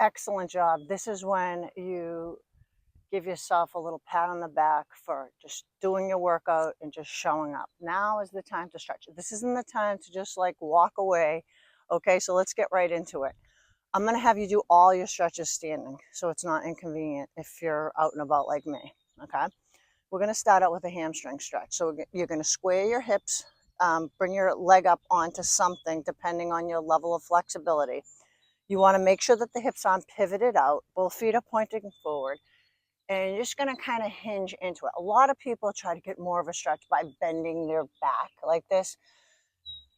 Excellent job. This is when you give yourself a little pat on the back for just doing your workout and just showing up. Now is the time to stretch. This isn't the time to just like walk away. Okay, so let's get right into it. I'm going to have you do all your stretches standing so it's not inconvenient if you're out and about like me. Okay, we're going to start out with a hamstring stretch. So you're going to square your hips, bring your leg up onto something depending on your level of flexibility. You want to make sure that the hips aren't pivoted out, both feet are pointing forward, and you're just going to kind of hinge into it. A lot of people try to get more of a stretch by bending their back like this.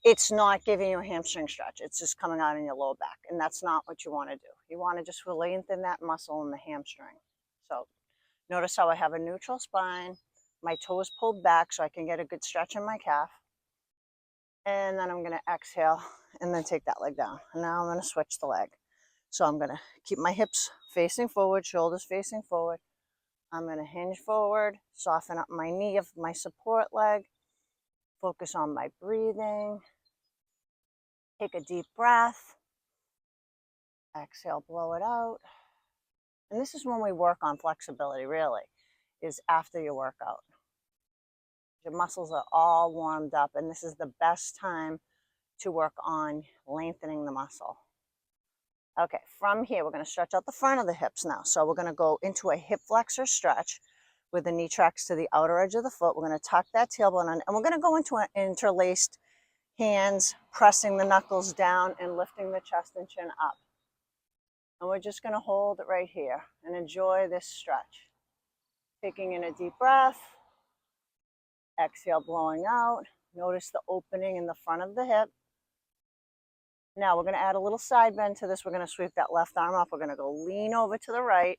It's not giving you a hamstring stretch. It's just coming out in your lower back, and that's not what you want to do. You want to just lengthen that muscle in the hamstring. So notice how I have a neutral spine, my toes pulled back so I can get a good stretch in my calf. And then I'm going to exhale and then take that leg down. And now I'm going to switch the leg. So I'm going to keep my hips facing forward, shoulders facing forward. I'm going to hinge forward, soften up my knee of my support leg, focus on my breathing. Take a deep breath. Exhale, blow it out. And this is when we work on flexibility, really, is after your workout. Your muscles are all warmed up, and this is the best time to work on lengthening the muscle. Okay, from here, we're going to stretch out the front of the hips now. So we're going to go into a hip flexor stretch with the knee tracks to the outer edge of the foot. We're going to tuck that tailbone in, and we're going to go into an interlaced hands, pressing the knuckles down and lifting the chest and chin up. And we're just going to hold it right here and enjoy this stretch. Taking in a deep breath. Exhale, blowing out. Notice the opening in the front of the hip. Now we're going to add a little side bend to this. We're going to sweep that left arm up. We're going to go lean over to the right.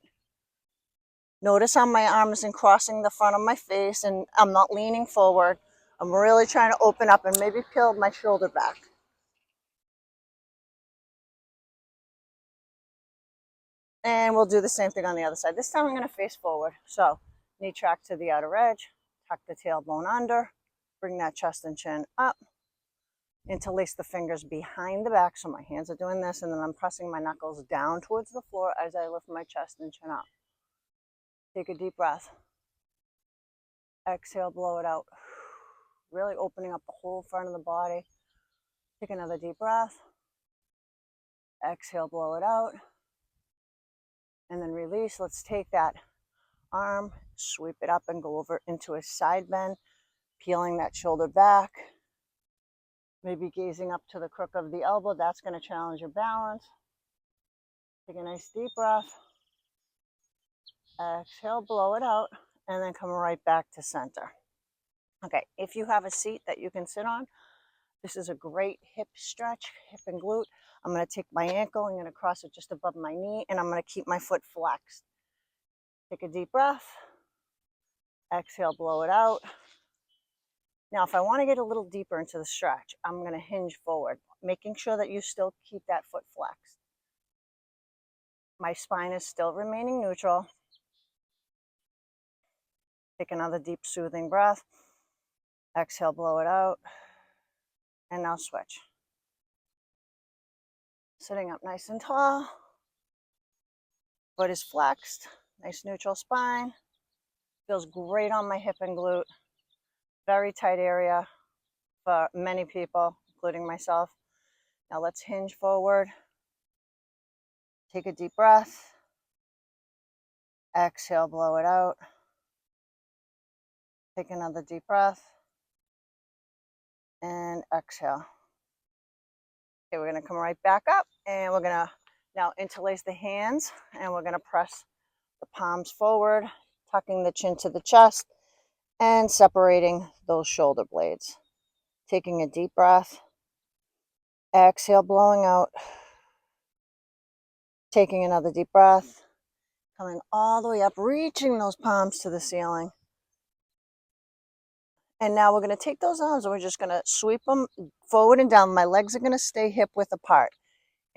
Notice how my arm isn't crossing the front of my face and I'm not leaning forward. I'm really trying to open up and maybe peel my shoulder back. And we'll do the same thing on the other side. This time I'm going to face forward. So knee track to the outer edge, tuck the tailbone under, bring that chest and chin up. Interlace the fingers behind the back, so my hands are doing this, and then I'm pressing my knuckles down towards the floor as I lift my chest and chin up. Take a deep breath. Exhale, blow it out. Really opening up the whole front of the body. Take another deep breath. Exhale, blow it out. And then release. Let's take that arm, sweep it up, and go over into a side bend, peeling that shoulder back. Maybe gazing up to the crook of the elbow. That's going to challenge your balance. Take a nice deep breath. Exhale, blow it out, and then come right back to center. Okay, if you have a seat that you can sit on, this is a great hip stretch, hip and glute. I'm going to take my ankle, I'm going to cross it just above my knee, and I'm going to keep my foot flexed. Take a deep breath. Exhale, blow it out. Now, if I want to get a little deeper into the stretch, I'm going to hinge forward, making sure that you still keep that foot flexed. My spine is still remaining neutral. Take another deep, soothing breath. Exhale, blow it out. And now switch. Sitting up nice and tall. Foot is flexed. Nice neutral spine. Feels great on my hip and glute. Very tight area for many people, including myself. Now let's hinge forward. Take a deep breath. Exhale, blow it out. Take another deep breath. And exhale. Okay, we're going to come right back up, and we're going to now interlace the hands, and we're going to press the palms forward, tucking the chin to the chest, and separating those shoulder blades. Taking a deep breath. Exhale, blowing out. Taking another deep breath. Coming all the way up, reaching those palms to the ceiling. And now we're going to take those arms and we're just going to sweep them forward and down. My legs are going to stay hip width apart.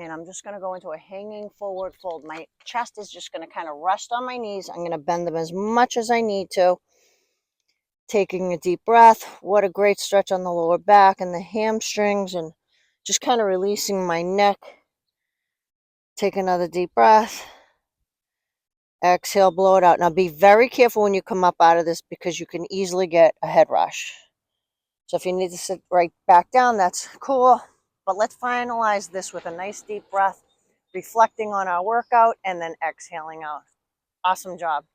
And I'm just going to go into a hanging forward fold. My chest is just going to kind of rest on my knees. I'm going to bend them as much as I need to. Taking a deep breath. What a great stretch on the lower back and the hamstrings, and just kind of releasing my neck. Take another deep breath. Exhale, blow it out. Now be very careful when you come up out of this because you can easily get a head rush. So if you need to sit right back down, that's cool. But let's finalize this with a nice deep breath, reflecting on our workout, and then exhaling out. Awesome job.